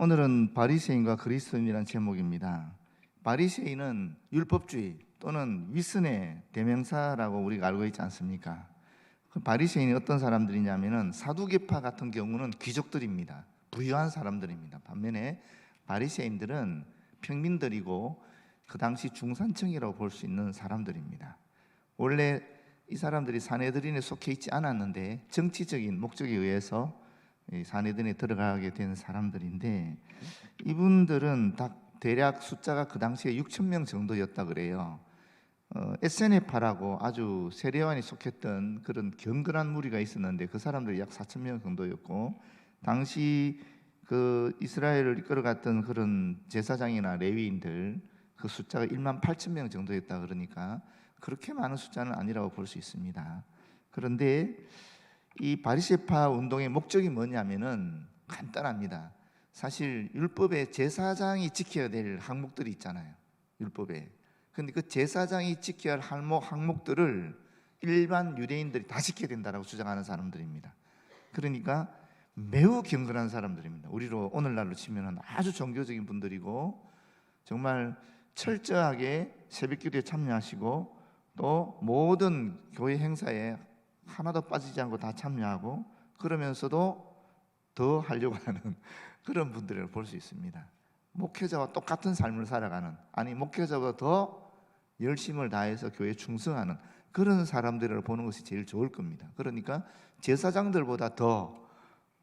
오늘은 바리새인과 그리스도인이라는 제목입니다. 바리새인은 율법주의 또는 위선의 대명사라고 우리가 알고 있지 않습니까? 그 바리새인이 어떤 사람들이냐면은 사두개파 같은 경우는 귀족들입니다. 부유한 사람들입니다. 반면에 바리새인들은 평민들이고 그 당시 중산층이라고 볼 수 있는 사람들입니다. 원래 이 사람들이 사내들인에 속해 있지 않았는데 정치적인 목적에 의해서 사내들인에 들어가게 된 사람들인데, 이분들은 대략 숫자가 그 당시에 6천 명 정도였다 그래요. 에세네파라고 아주 세례요한이 속했던 그런 경건한 무리가 있었는데 그 사람들이 약 4천 명 정도였고, 당시 그 이스라엘을 이끌어갔던 그런 제사장이나 레위인들 그 숫자가 1만 8천 명 정도였다. 그러니까 그렇게 많은 숫자는 아니라고 볼 수 있습니다. 그런데 이 바리새파 운동의 목적이 뭐냐면은 간단합니다. 사실 율법에 제사장이 지켜야 될 항목들이 있잖아요. 율법에. 근데 그 제사장이 지켜야 할 항목들을 일반 유대인들이 다 지켜야 된다라고 주장하는 사람들입니다. 그러니까 매우 경건한 사람들입니다. 우리로 오늘날로 치면은 아주 종교적인 분들이고, 정말 철저하게 새벽기도에 참여하시고 또 모든 교회 행사에 하나도 빠지지 않고 다 참여하고, 그러면서도 더 하려고 하는 그런 분들을 볼 수 있습니다. 목회자와 똑같은 삶을 살아가는, 아니 목회자보다 더 열심을 다해서 교회에 충성하는 그런 사람들을 보는 것이 제일 좋을 겁니다. 그러니까 제사장들보다 더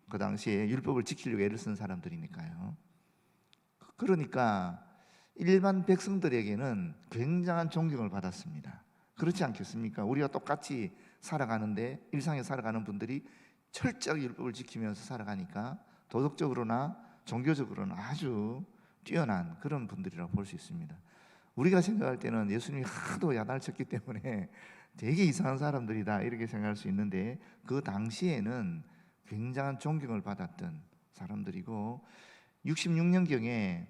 그 당시에 율법을 지키려고 애를 쓴 사람들이니까요. 그러니까 일반 백성들에게는 굉장한 존경을 받았습니다. 그렇지 않겠습니까? 우리가 똑같이 살아가는데, 일상에 살아가는 분들이 철저하게 율법을 지키면서 살아가니까 도덕적으로나 종교적으로는 아주 뛰어난 그런 분들이라고 볼 수 있습니다. 우리가 생각할 때는 예수님이 하도 야단을 쳤기 때문에 되게 이상한 사람들이다 이렇게 생각할 수 있는데, 그 당시에는 굉장한 존경을 받았던 사람들이고, 66년경에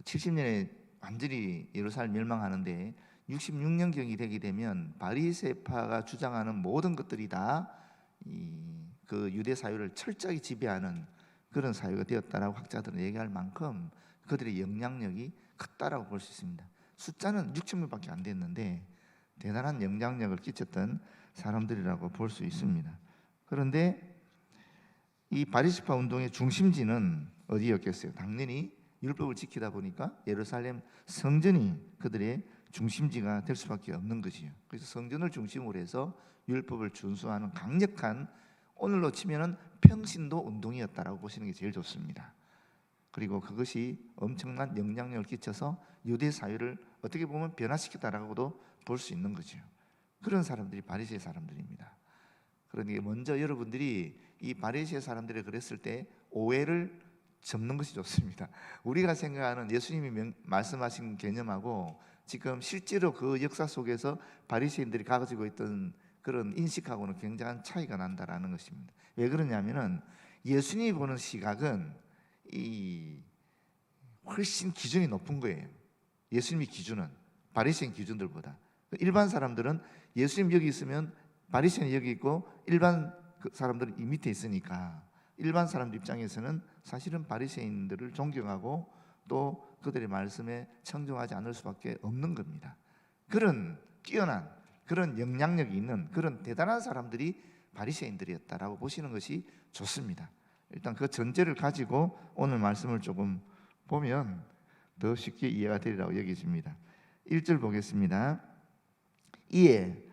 70년에 완전히 예루살렘 멸망하는데 66년경이 되게 되면 바리새파가 주장하는 모든 것들이 다 그 유대 사회를 철저히 지배하는 그런 사회가 되었다라고 학자들은 얘기할 만큼 그들의 영향력이 컸다라고 볼 수 있습니다. 숫자는 6천 명밖에 안 됐는데 대단한 영향력을 끼쳤던 사람들이라고 볼 수 있습니다. 그런데 이 바리새파 운동의 중심지는 어디였겠어요? 당연히 율법을 지키다 보니까 예루살렘 성전이 그들의 중심지가 될 수밖에 없는 것이요. 그래서 성전을 중심으로 해서 율법을 준수하는 강력한, 오늘로 치면은 평신도 운동이었다라고 보시는 게 제일 좋습니다. 그리고 그것이 엄청난 영향력을 끼쳐서 유대 사회를 어떻게 보면 변화시켰다라고도 볼 수 있는 거죠. 그런 사람들이 바리새 사람들입니다. 그러니까 먼저 여러분들이 이 바리새 사람들이 그랬을 때 오해를 접는 것이 좋습니다. 우리가 생각하는 예수님이 말씀하신 개념하고 지금 실제로 그 역사 속에서 바리새인들이 가지고 있던 그런 인식하고는 굉장한 차이가 난다라는 것입니다. 왜 그러냐면은 예수님이 보는 시각은 훨씬 기준이 높은 거예요. 예수님의 기준은 바리새인 기준들보다. 일반 사람들은 예수님 여기 있으면 바리새인이 여기 있고 일반 사람들은 이 밑에 있으니까, 일반 사람들 입장에서는 사실은 바리새인들을 존경하고 또 그들의 말씀에 청종하지 않을 수밖에 없는 겁니다. 그런 뛰어난, 그런 영향력이 있는 그런 대단한 사람들이 바리새인들이었다라고 보시는 것이 좋습니다. 일단 그 전제를 가지고 오늘 말씀을 조금 보면 더 쉽게 이해가 되리라고 여겨집니다. 1절 보겠습니다. 이에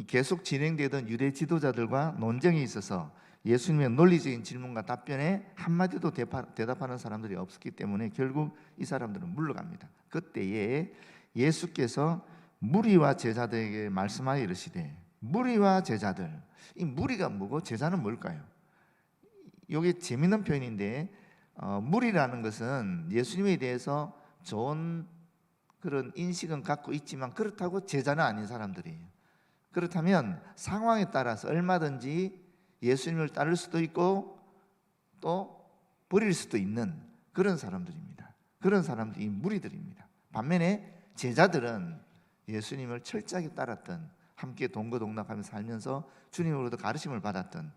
계속 진행되던 유대 지도자들과 논쟁이 있어서 예수님의 논리적인 질문과 답변에 한마디도 대답하는 사람들이 없었기 때문에 결국 이 사람들은 물러갑니다. 그때에 예수께서 무리와 제자들에게 말씀하여 이르시되, 무리와 제자들, 이 무리가 뭐고 제자는 뭘까요? 이게 재미있는 표현인데, 무리라는 것은 예수님에 대해서 좋은 그런 인식은 갖고 있지만 그렇다고 제자는 아닌 사람들이에요. 그렇다면 상황에 따라서 얼마든지 예수님을 따를 수도 있고 또 버릴 수도 있는 그런 사람들입니다. 그런 사람들이 무리들입니다. 반면에 제자들은 예수님을 철저하게 따랐던, 함께 동거동락하며 살면서 주님으로부터 가르침을 받았던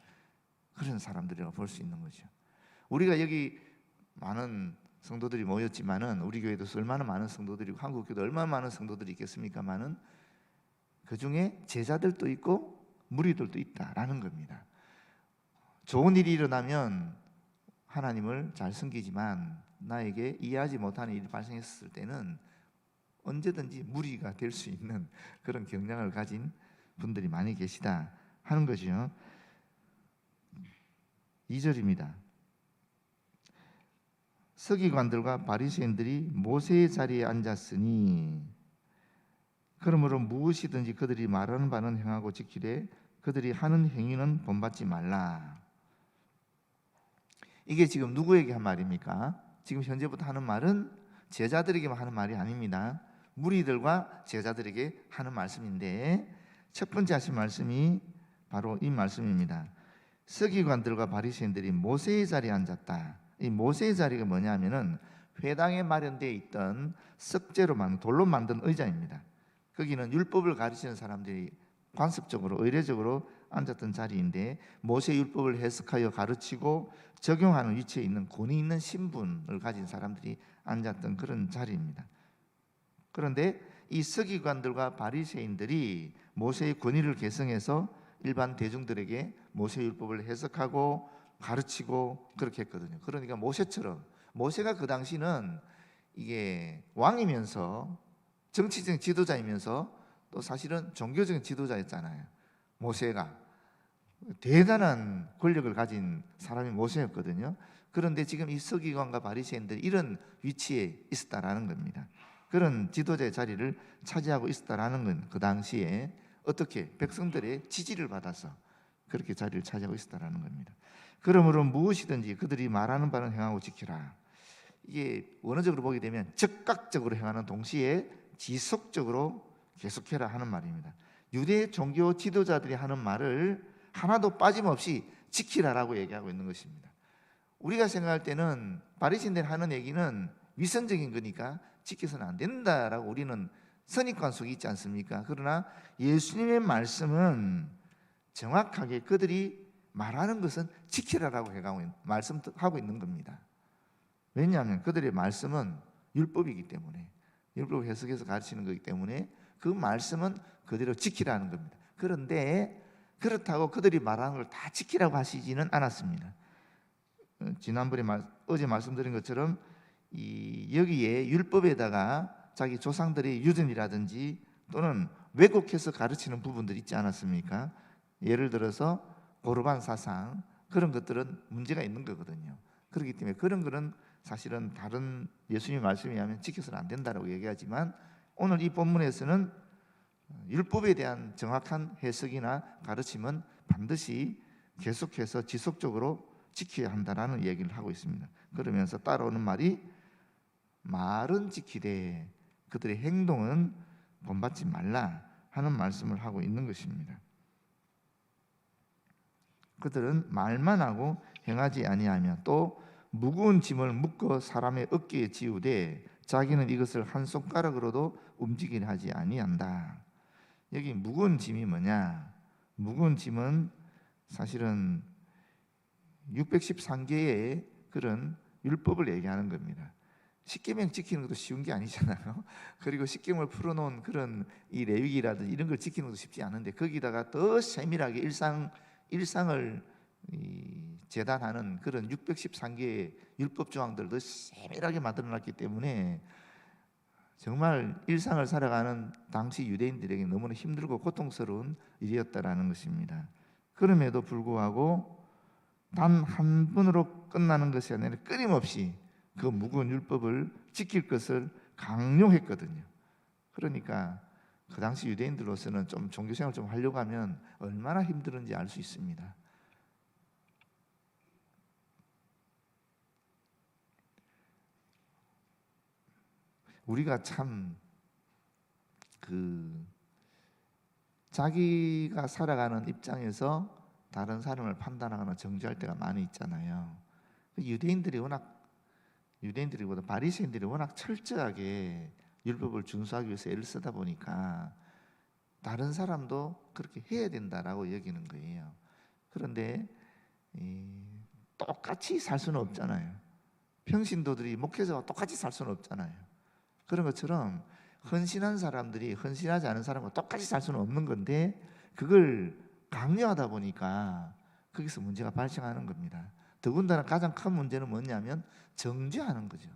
그런 사람들이라고 볼 수 있는 거죠. 우리가 여기 많은 성도들이 모였지만은 우리 교회도 얼마나 많은 성도들이고 한국 교회도 얼마나 많은 성도들이 있겠습니까만은 그 중에 제자들도 있고 무리들도 있다라는 겁니다. 좋은 일이 일어나면 하나님을 잘 섬기지만 나에게 이해하지 못하는 일이 발생했을 때는 언제든지 무리가 될 수 있는 그런 경향을 가진 분들이 많이 계시다 하는 거죠. 2절입니다. 서기관들과 바리새인들이 모세의 자리에 앉았으니 그러므로 무엇이든지 그들이 말하는 바는 행하고 지키되 그들이 하는 행위는 본받지 말라. 이게 지금 누구에게 한 말입니까? 지금 현재부터 하는 말은 제자들에게만 하는 말이 아닙니다. 무리들과 제자들에게 하는 말씀인데 첫 번째 하신 말씀이 바로 이 말씀입니다. 서기관들과 바리새인들이 모세의 자리에 앉았다. 이 모세의 자리가 뭐냐면은 회당에 마련되어 있던 석재로 만든 돌로 만든 의자입니다. 거기는 율법을 가르치는 사람들이 관습적으로 의례적으로 앉았던 자리인데 모세 율법을 해석하여 가르치고 적용하는 위치에 있는 권위 있는 신분을 가진 사람들이 앉았던 그런 자리입니다. 그런데 이 서기관들과 바리새인들이 모세의 권위를 계승해서 일반 대중들에게 모세 율법을 해석하고 가르치고 그렇게 했거든요. 그러니까 모세처럼 모세가 그 당시는 이게 왕이면서 정치적인 지도자이면서 또 사실은 종교적인 지도자였잖아요. 모세가 대단한 권력을 가진 사람이 모세였거든요. 그런데 지금 이 서기관과 바리새인들이 이런 위치에 있었다라는 겁니다. 그런 지도자의 자리를 차지하고 있었다라는 건 그 당시에 어떻게 백성들의 지지를 받아서 그렇게 자리를 차지하고 있었다라는 겁니다. 그러므로 무엇이든지 그들이 말하는 바는 행하고 지키라. 이게 원어적으로 보게 되면 즉각적으로 행하는 동시에 지속적으로 계속해라 하는 말입니다. 유대 종교 지도자들이 하는 말을 하나도 빠짐없이 지키라라고 얘기하고 있는 것입니다. 우리가 생각할 때는 바리새인들이 하는 얘기는 위선적인 거니까 지켜서는 안 된다라고 우리는 선입관 속에 있지 않습니까? 그러나 예수님의 말씀은 정확하게 그들이 말하는 것은 지키라라고 말씀하고 있는 겁니다. 왜냐하면 그들의 말씀은 율법이기 때문에 율법을 해석해서 가르치는 거기 때문에 그 말씀은 그대로 지키라는 겁니다. 그런데 그렇다고 그들이 말하는 걸 다 지키라고 하시지는 않았습니다. 지난번에 어제 말씀드린 것처럼 여기에 율법에다가 자기 조상들의 유전이라든지 또는 왜곡해서 가르치는 부분들이 있지 않았습니까? 예를 들어서 고르반 사상 그런 것들은 문제가 있는 거거든요. 그렇기 때문에 그런 거는 사실은 다른 예수님 말씀에 의하면 지켜서는 안 된다라고 얘기하지만 오늘 이 본문에서는 율법에 대한 정확한 해석이나 가르침은 반드시 계속해서 지속적으로 지켜야 한다라는 얘기를 하고 있습니다. 그러면서 따라오는 말은 지키되 그들의 행동은 본받지 말라 하는 말씀을 하고 있는 것입니다. 그들은 말만 하고 행하지 아니하며 또 무거운 짐을 묶어 사람의 어깨에 지우되 자기는 이것을 한 손가락으로도 움직이려 하지 아니한다. 여기 무거운 짐이 뭐냐? 무거운 짐은 사실은 613개의 그런 율법을 얘기하는 겁니다. 십계명 지키는 것도 쉬운 게 아니잖아요. 그리고 십계명을 풀어놓은 그런 이 레위기라든지 이런 걸 지키는 것도 쉽지 않은데 거기다가 더 세밀하게 일상을 재단하는 그런 613개의 율법 조항들도 세밀하게 만들어놨기 때문에 정말 일상을 살아가는 당시 유대인들에게 너무나 힘들고 고통스러운 일이었다라는 것입니다. 그럼에도 불구하고 단 한 번으로 끝나는 것이 아니라 끊임없이 그 무거운 율법을 지킬 것을 강요했거든요. 그러니까 그 당시 유대인들로서는 좀 종교생활 좀 하려고 하면 얼마나 힘들은지 알 수 있습니다. 우리가 참 자기가 살아가는 입장에서 다른 사람을 판단하거나 정죄할 때가 많이 있잖아요. 유대인들이보다 바리새인들이 워낙 철저하게 율법을 준수하기 위해서 애를 쓰다 보니까 다른 사람도 그렇게 해야 된다라고 여기는 거예요. 그런데 똑같이 살 수는 없잖아요. 평신도들이 목회자와 똑같이 살 수는 없잖아요. 그런 것처럼 헌신한 사람들이 헌신하지 않은 사람과 똑같이 살 수는 없는 건데, 그걸 강요하다 보니까 거기서 문제가 발생하는 겁니다. 더군다나 가장 큰 문제는 뭐냐면 정죄하는 거죠.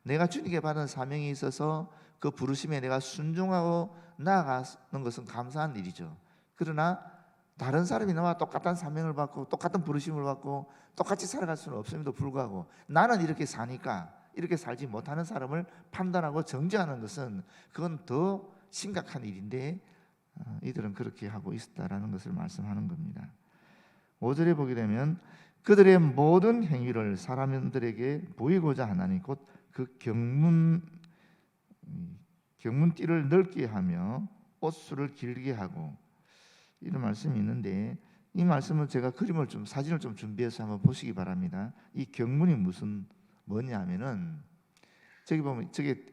내가 주님께 받은 사명이 있어서 그 부르심에 내가 순종하고 나아가는 것은 감사한 일이죠. 그러나 다른 사람이 나와 똑같은 사명을 받고 똑같은 부르심을 받고 똑같이 살아갈 수는 없음에도 불구하고 나는 이렇게 사니까 이렇게 살지 못하는 사람을 판단하고 정죄하는 것은, 그건 더 심각한 일인데 이들은 그렇게 하고 있었다라는 것을 말씀하는 겁니다. 5절에 보게 되면 그들의 모든 행위를 사람들에게 보이고자 하나니 곧 그 경문띠를 넓게 하며 옷수를 길게 하고, 이런 말씀이 있는데, 이 말씀은 제가 사진을 좀 준비해서 한번 보시기 바랍니다. 이 경문이 뭐냐면은 저기 보면 저게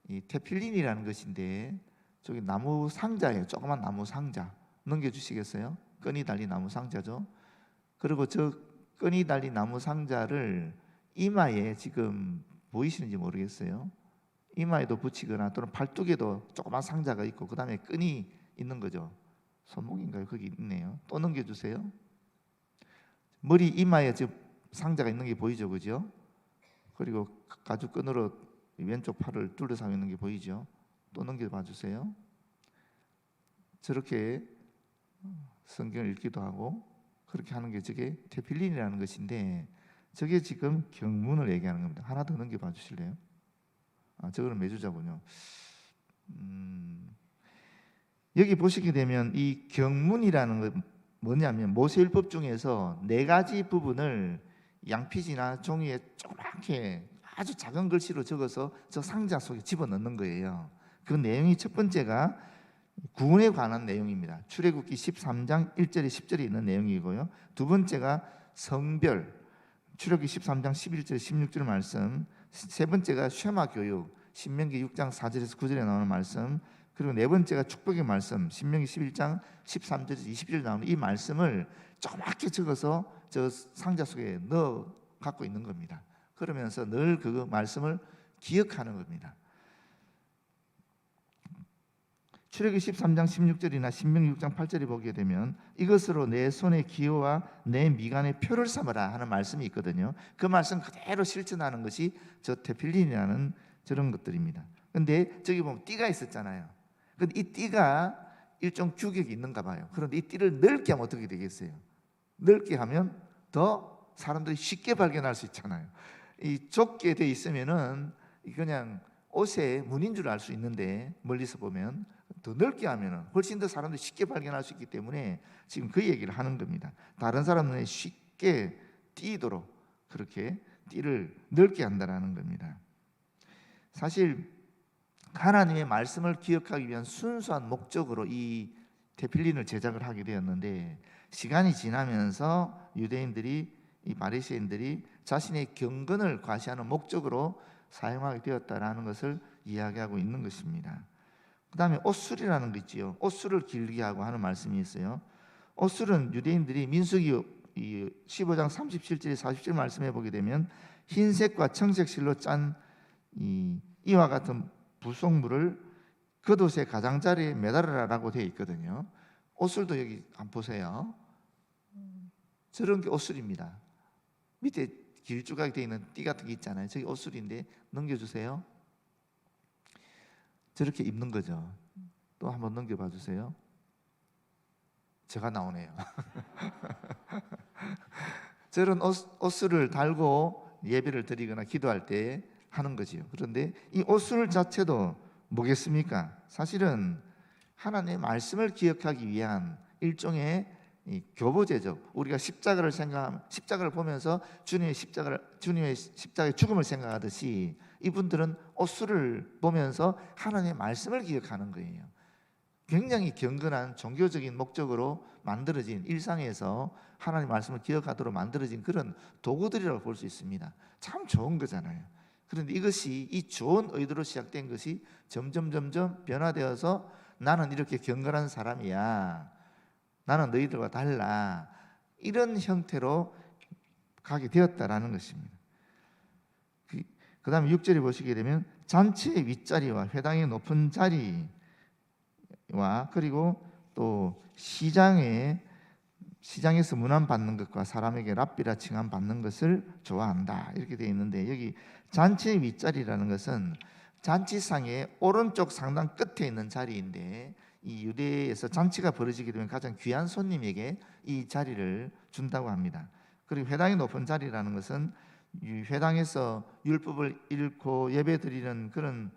이 테필린이라는 것인데, 저기 나무 상자예요. 조그만 나무 상자 넘겨주시겠어요? 끈이 달린 나무 상자죠. 그리고 저 끈이 달린 나무 상자를 이마에, 지금 보이시는지 모르겠어요, 이마에도 붙이거나 또는 팔뚝에도 조그만 상자가 있고 그 다음에 끈이 있는 거죠. 손목인가요? 거기 있네요. 또 넘겨주세요. 머리 이마에 지금 상자가 있는 게 보이죠, 그죠? 그리고 가죽끈으로 왼쪽 팔을 둘러싸고 있는 게 보이죠? 또 넘겨봐 주세요. 저렇게 성경을 읽기도 하고 그렇게 하는 게 저게 테필린이라는 것인데, 저게 지금 경문을 얘기하는 겁니다. 하나 더 넘겨봐 주실래요? 저거는 메주자군요. 여기 보시게 되면 이 경문이라는 건 뭐냐면 모세율법 중에서 4가지 부분을 양피지나 종이에 조그맣게 아주 작은 글씨로 적어서 저 상자 속에 집어넣는 거예요. 그 내용이 첫 번째가 구원에 관한 내용입니다. 출애굽기 13장 1절에 10절에 있는 내용이고요. 두 번째가 성별, 출애굽기 13장 11절 16절 말씀. 세 번째가 쉐마 교육, 신명기 6장 4절에서 9절에 나오는 말씀. 그리고 네 번째가 축복의 말씀, 신명기 11장 13절에서 20절 나오는 이 말씀을 조그맣게 적어서 저 상자 속에 넣어 갖고 있는 겁니다. 그러면서 늘 그 말씀을 기억하는 겁니다. 출애굽기 13장 16절이나 신명기 6장 8절에 보게 되면 이것으로 내 손의 기호와 내 미간의 표를 삼으라 하는 말씀이 있거든요. 그 말씀 그대로 실천하는 것이 저 테필린이라는 저런 것들입니다. 근데 저기 보면 띠가 있었잖아요. 근데 이 띠가 일종 규격이 있는가 봐요. 그런데 이 띠를 넓게 하면 어떻게 되겠어요? 넓게 하면 더 사람들이 쉽게 발견할 수 있잖아요. 이 좁게 돼 있으면은 그냥 옷에 무늬인 줄 알 수 있는데, 멀리서 보면 더 넓게 하면은 훨씬 더 사람들이 쉽게 발견할 수 있기 때문에 지금 그 얘기를 하는 겁니다. 다른 사람들이 쉽게 띄도록 그렇게 띠를 넓게 한다라는 겁니다. 사실 하나님의 말씀을 기억하기 위한 순수한 목적으로 이 테필린을 제작을 하게 되었는데, 시간이 지나면서 유대인들이, 이 바리새인들이 자신의 경건을 과시하는 목적으로 사용하게 되었다라는 것을 이야기하고 있는 것입니다. 그 다음에 옷술이라는 거 있지요. 옷술을 길게 하고 하는 말씀이 있어요. 옷술은 유대인들이 민수기 15장 37절에 40절 말씀해 보게 되면 흰색과 청색 실로 짠 이와 같은 부속물을 겉옷의 가장자리에 매달으라라고 되어 있거든요. 옷술도 여기 한번 보세요. 저런 게 옷술입니다. 밑에 길쭉하게 되어 있는 띠 같은 게 있잖아요. 저기 옷술인데 넘겨주세요. 저렇게 입는 거죠. 또 한번 넘겨봐 주세요. 제가 나오네요. 저런 옷술을 달고 예배를 드리거나 기도할 때 하는 거지요. 그런데 이 옷술 자체도 뭐겠습니까? 사실은 하나님의 말씀을 기억하기 위한 일종의 이 교보제죠. 우리가 십자가를 보면서 주님의 십자가의 죽음을 생각하듯이 이분들은 옷술을 보면서 하나님의 말씀을 기억하는 거예요. 굉장히 경건한 종교적인 목적으로 만들어진, 일상에서 하나님의 말씀을 기억하도록 만들어진 그런 도구들이라고 볼 수 있습니다. 참 좋은 거잖아요. 그런데 이것이, 이 좋은 의도로 시작된 것이 점점 변화되어서 나는 이렇게 경건한 사람이야, 나는 너희들과 달라, 이런 형태로 가게 되었다라는 것입니다. 그 다음에 6절에 보시게 되면 잔치의 윗자리와 회당의 높은 자리와 그리고 또 시장에서 문안 받는 것과 사람에게 랍비라 칭함 받는 것을 좋아한다 이렇게 되어 있는데, 여기 잔치의 윗자리라는 것은 잔치상의 오른쪽 상단 끝에 있는 자리인데, 이 유대에서 잔치가 벌어지게 되면 가장 귀한 손님에게 이 자리를 준다고 합니다. 그리고 회당의 높은 자리라는 것은 이 회당에서 율법을 읽고 예배 드리는 그런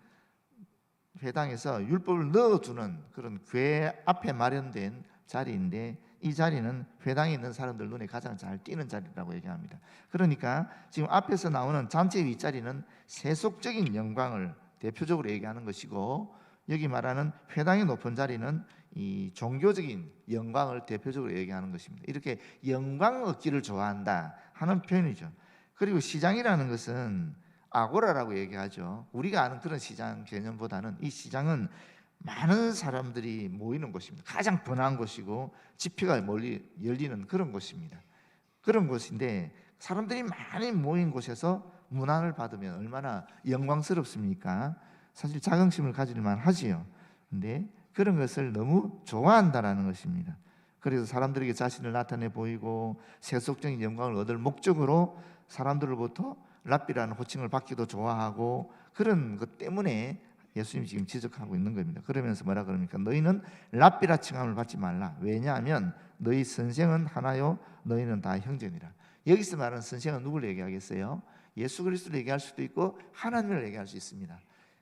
회당에서 율법을 넣어두는 그런 궤 앞에 마련된 자리인데, 이 자리는 회당에 있는 사람들 눈에 가장 잘 띄는 자리라고 얘기합니다. 그러니까 지금 앞에서 나오는 잔치 윗자리는 세속적인 영광을 대표적으로 얘기하는 것이고, 여기 말하는 회당의 높은 자리는 이 종교적인 영광을 대표적으로 얘기하는 것입니다. 이렇게 영광 얻기를 좋아한다 하는 표현이죠. 그리고 시장이라는 것은 아고라라고 얘기하죠. 우리가 아는 그런 시장 개념보다는 이 시장은 많은 사람들이 모이는 곳입니다. 가장 번화한 곳이고 집회가 멀리 열리는 그런 곳입니다. 그런 곳인데, 사람들이 많이 모인 곳에서 문안을 받으면 얼마나 영광스럽습니까? 사실 자긍심을 가질만 하지요. 근데 그런 것을 너무 좋아한다라는 것입니다. 그래서 사람들에게 자신을 나타내 보이고 세속적인 영광을 얻을 목적으로 사람들로부터 랍비라는 호칭을 받기도 좋아하고, 그런 것 때문에 예수님이 지금 지적하고 있는 겁니다. 그러면서 뭐라 그럽니까? 너희는 랍비라 칭함을 받지 말라. 왜냐하면 너희 선생은 하나요 너희는 다 형제니라. 여기서 말하는 선생은 누구를 얘기하겠어요? 예수 그리스도를 얘기할 수도 있고 하나님을 얘기할 수 있습니다.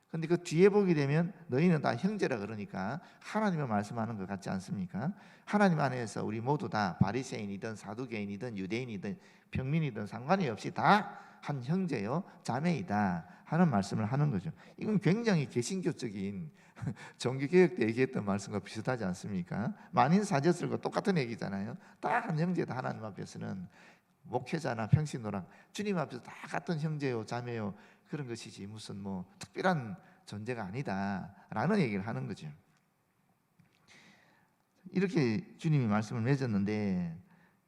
그런데 그 뒤에 보게 되면 너희는 다 형제라 그러니까 하나님을 말씀하는 것 같지 않습니까? 하나님 안에서 우리 모두 다 바리새인이든 사두개인이든 유대인이든 평민이든 상관이 없이 다 한 형제요 자매이다 하는 말씀을 하는 거죠. 이건 굉장히 개신교적인 종교개혁 때 얘기했던 말씀과 비슷하지 않습니까? 만인사제설과 똑같은 얘기잖아요. 다 한 형제다. 하나님 앞에서는 목회자나 평신도랑 주님 앞에서 다 같은 형제요 자매요 그런 것이지 무슨 뭐 특별한 존재가 아니다라는 얘기를 하는 거죠. 이렇게 주님이 말씀을 맺었는데,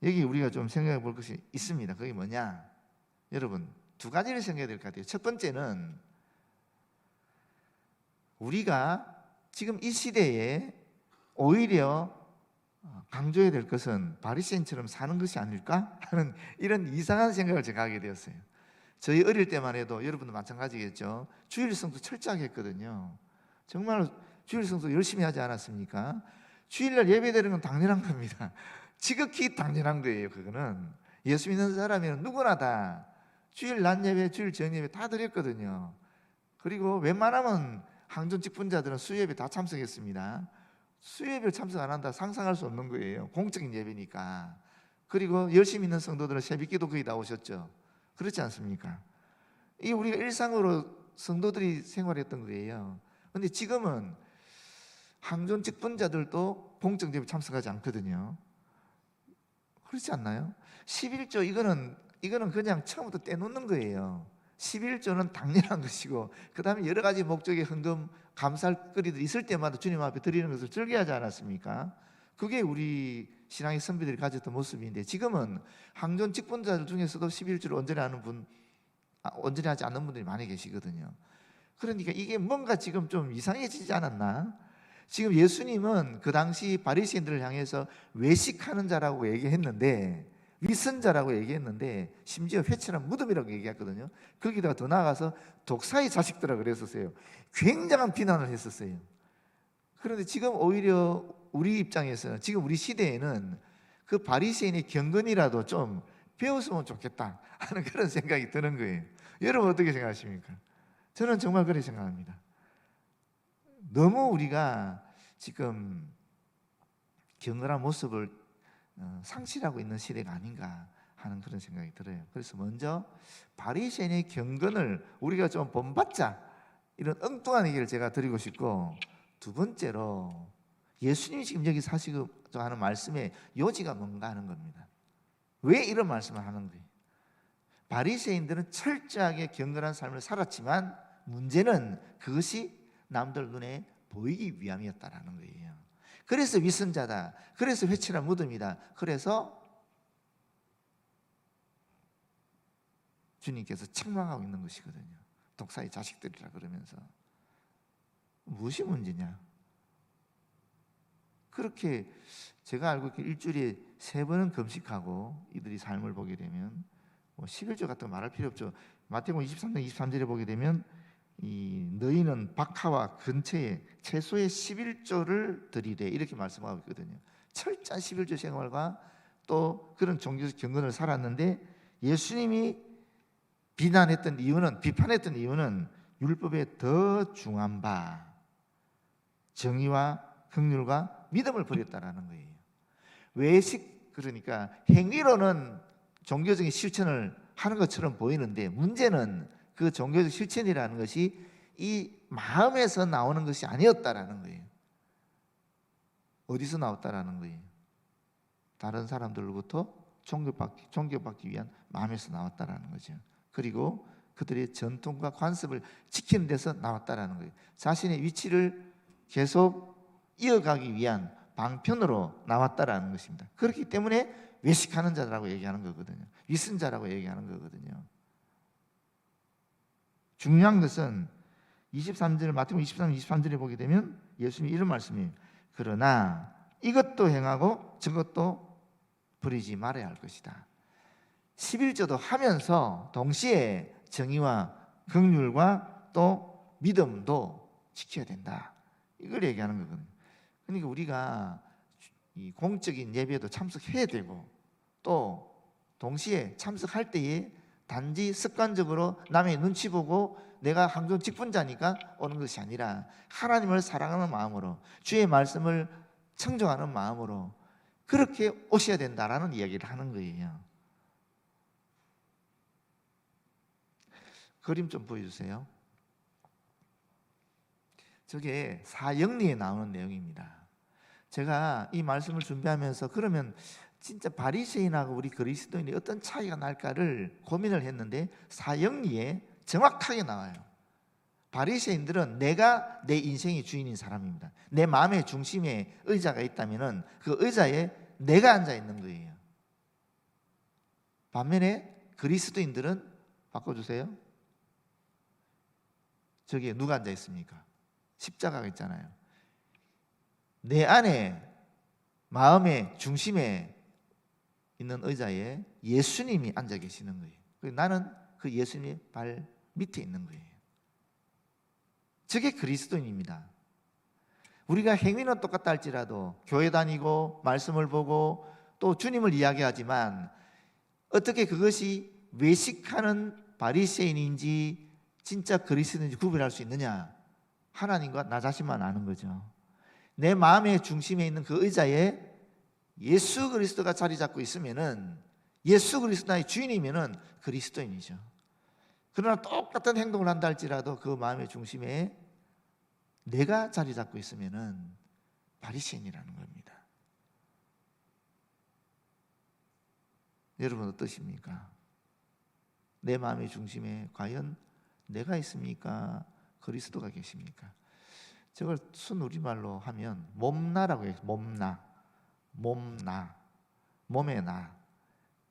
여기 우리가 좀 생각해 볼 것이 있습니다. 그게 뭐냐? 여러분, 두 가지를 생각해야 될 것 같아요. 첫 번째는 우리가 지금 이 시대에 오히려 강조해야 될 것은 바리새인처럼 사는 것이 아닐까 하는 이런 이상한 생각을 제가 하게 되었어요. 저희 어릴 때만 해도 여러분도 마찬가지겠죠. 주일 성수 철저하게 했거든요. 정말 주일 성수 열심히 하지 않았습니까? 주일날 예배드리는 건 당연한 겁니다. 지극히 당연한 거예요. 그거는 예수 믿는 사람이면 누구나 다 주일 낮 예배, 주일 저녁 예배 다 드렸거든요. 그리고 웬만하면 항전 직분자들은 수요예배 다 참석했습니다. 수요예배 참석 안 한다 상상할 수 없는 거예요. 공적인 예배니까. 그리고 열심히 있는 성도들은 새벽기도 거의 다 오셨죠. 그렇지 않습니까? 이게 우리가 일상으로 성도들이 생활했던 거예요. 그런데 지금은 항전 직분자들도 공적 예배 참석하지 않거든요. 그렇지 않나요? 11조 이거는 그냥 처음부터 떼놓는 거예요. 11조는 당연한 것이고, 그 다음에 여러 가지 목적의 헌금 감사거리들이 있을 때마다 주님 앞에 드리는 것을 즐겨하지 않았습니까? 그게 우리 신앙의 선배들이 가졌던 모습인데, 지금은 항전 직분자들 중에서도 11조를 온전히 하지 않는 분들이 많이 계시거든요. 그러니까 이게 뭔가 지금 좀 이상해지지 않았나? 지금 예수님은 그 당시 바리새인들을 향해서 외식하는 자라고 얘기했는데, 위선자라고 얘기했는데, 심지어 회칠한 무덤이라고 얘기했거든요. 거기다가 더 나아가서 독사의 자식들이라 그랬었어요. 굉장한 비난을 했었어요. 그런데 지금 오히려 우리 입장에서는, 지금 우리 시대에는 그 바리새인의 경건이라도 좀 배웠으면 좋겠다 하는 그런 생각이 드는 거예요. 여러분 어떻게 생각하십니까? 저는 정말 그렇게 생각합니다. 너무 우리가 지금 경건한 모습을 상실하고 있는 시대가 아닌가 하는 그런 생각이 들어요. 그래서 먼저 바리새인의 경건을 우리가 좀 본받자, 이런 엉뚱한 얘기를 제가 드리고 싶고, 두 번째로 예수님이 지금 여기 사시고자 하는 말씀의 요지가 뭔가 하는 겁니다. 왜 이런 말씀을 하는 거예요? 바리새인들은 철저하게 경건한 삶을 살았지만 문제는 그것이 남들 눈에 보이기 위함이었다라는 거예요. 그래서 위선자다, 그래서 회칠한 무덤이다, 그래서 주님께서 책망하고 있는 것이거든요. 독사의 자식들이라 그러면서 무엇이 문제냐? 그렇게 제가 알고 있기로 일주일에 3번은 금식하고 이들이 삶을 보게 되면 뭐 11조 같은 거 말할 필요 없죠. 마태복음 23장 23절에 보게 되면 너희는 박하와 근처에 최소의 11조를 드리되 이렇게 말씀하고 있거든요. 철저한 11조 생활과 또 그런 종교적 경건을 살았는데 예수님이 비판했던 이유는 율법에 더 중한 바 정의와 긍휼과 믿음을 버렸다라는 거예요. 외식, 그러니까 행위로는 종교적인 실천을 하는 것처럼 보이는데 문제는 그 종교적 실천이라는 것이 이 마음에서 나오는 것이 아니었다라는 거예요. 어디서 나왔다라는 거예요? 다른 사람들로부터 존경받기 위한 마음에서 나왔다라는 거죠. 그리고 그들의 전통과 관습을 지키는 데서 나왔다라는 거예요. 자신의 위치를 계속 이어가기 위한 방편으로 나왔다라는 것입니다. 그렇기 때문에 외식하는 자라고 얘기하는 거거든요. 위선자라고 얘기하는 거거든요. 중요한 것은 23절, 마태복음 23장 23절에 보게 되면 예수님이 이런 말씀이에요. 그러나 이것도 행하고 저것도 버리지 말아야 할 것이다. 11조도 하면서 동시에 정의와 긍휼과 또 믿음도 지켜야 된다. 이걸 얘기하는 거거든요. 그러니까 우리가 이 공적인 예배도 참석해야 되고 또 동시에 참석할 때에 단지 습관적으로 남의 눈치 보고 내가 항상 직분자니까 오는 것이 아니라 하나님을 사랑하는 마음으로 주의 말씀을 청종하는 마음으로 그렇게 오셔야 된다라는 이야기를 하는 거예요. 그림 좀 보여주세요. 저게 사형리에 나오는 내용입니다. 제가 이 말씀을 준비하면서 그러면 진짜 바리새인하고 우리 그리스도인이 어떤 차이가 날까를 고민을 했는데 사형리에 정확하게 나와요. 바리새인들은 내가 내 인생의 주인인 사람입니다. 내 마음의 중심에 의자가 있다면 그 의자에 내가 앉아 있는 거예요. 반면에 그리스도인들은 바꿔주세요. 저기에 누가 앉아 있습니까? 십자가가 있잖아요. 내 안에 마음의 중심에 있는 의자에 예수님이 앉아 계시는 거예요. 나는 그 예수님의 발 밑에 있는 거예요. 저게 그리스도인입니다. 우리가 행위는 똑같다 할지라도 교회 다니고 말씀을 보고 또 주님을 이야기하지만 어떻게 그것이 외식하는 바리새인인지 진짜 그리스도인인지 구별할 수 있느냐? 하나님과 나 자신만 아는 거죠. 내 마음의 중심에 있는 그 의자에 예수 그리스도가 자리 잡고 있으면은 예수 그리스도 나의 주인이면은 그리스도인이죠. 그러나 똑같은 행동을 한다 할지라도 그 마음의 중심에 내가 자리 잡고 있으면은 바리새인이라는 겁니다. 여러분 어떠십니까? 내 마음의 중심에 과연 내가 있습니까? 그리스도가 계십니까? 저걸 순우리말로 하면 몸나라고 해요. 몸나.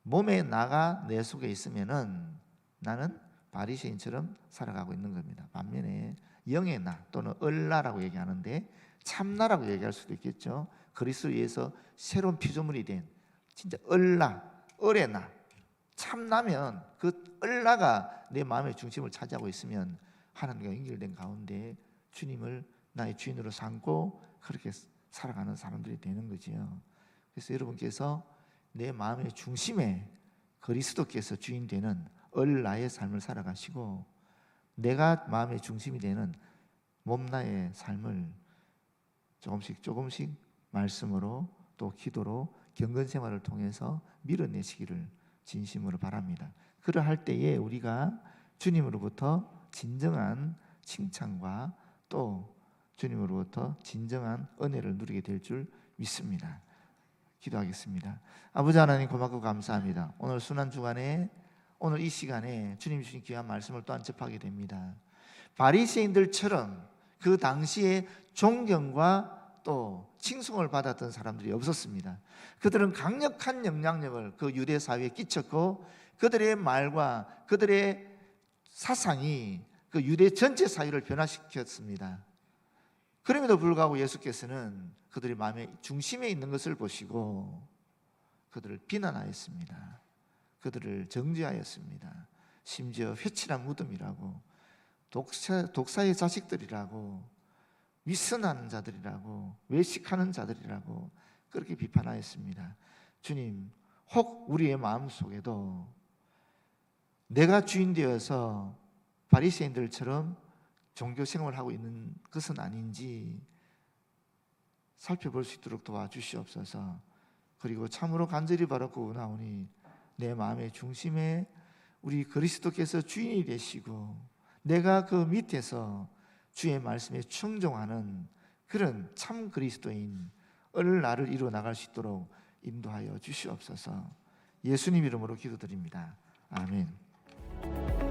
몸의 나가 내 속에 있으면은 나는 바리새인처럼 살아가고 있는 겁니다. 반면에 영의 나 또는 을나라고 얘기하는데 참나라고 얘기할 수도 있겠죠. 그리스도에 의해서 새로운 피조물이 된 진짜 을나, 을의 나. 참나면 그 을나가 내 마음의 중심을 차지하고 있으면 하나님과 연결된 가운데 주님을 나의 주인으로 삼고 그렇게 살아가는 사람들이 되는 거지요. 그래서 여러분께서 내 마음의 중심에 그리스도께서 주인 되는 을나의 삶을 살아가시고 내가 마음의 중심이 되는 몸나의 삶을 조금씩 말씀으로 또 기도로 경건 생활을 통해서 밀어내시기를 진심으로 바랍니다. 그러할 때에 우리가 주님으로부터 진정한 칭찬과 또 주님으로부터 진정한 은혜를 누리게 될 줄 믿습니다. 기도하겠습니다. 아버지 하나님 고맙고 감사합니다. 오늘 순환주간에 오늘 이 시간에 주님 주신 귀한 말씀을 또한 접하게 됩니다. 바리새인들처럼 그 당시에 존경과 또 칭송을 받았던 사람들이 없었습니다. 그들은 강력한 영향력을 그 유대 사회에 끼쳤고 그들의 말과 그들의 사상이 그 유대 전체 사회를 변화시켰습니다. 그럼에도 불구하고 예수께서는 그들의 마음의 중심에 있는 것을 보시고 그들을 비난하였습니다. 그들을 정죄하였습니다. 심지어 회칠한 무덤이라고, 독사의 자식들이라고, 위선하는 자들이라고, 외식하는 자들이라고 그렇게 비판하였습니다. 주님, 혹 우리의 마음속에도 내가 주인 되어서 바리새인들처럼 종교 생활을 하고 있는 것은 아닌지 살펴볼 수 있도록 도와주시옵소서. 그리고 참으로 간절히 바라고 나오니 내 마음의 중심에 우리 그리스도께서 주인이 되시고 내가 그 밑에서 주의 말씀에 충종하는 그런 참 그리스도인을 나를 이루어 나갈 수 있도록 인도하여 주시옵소서. 예수님 이름으로 기도드립니다. 아멘.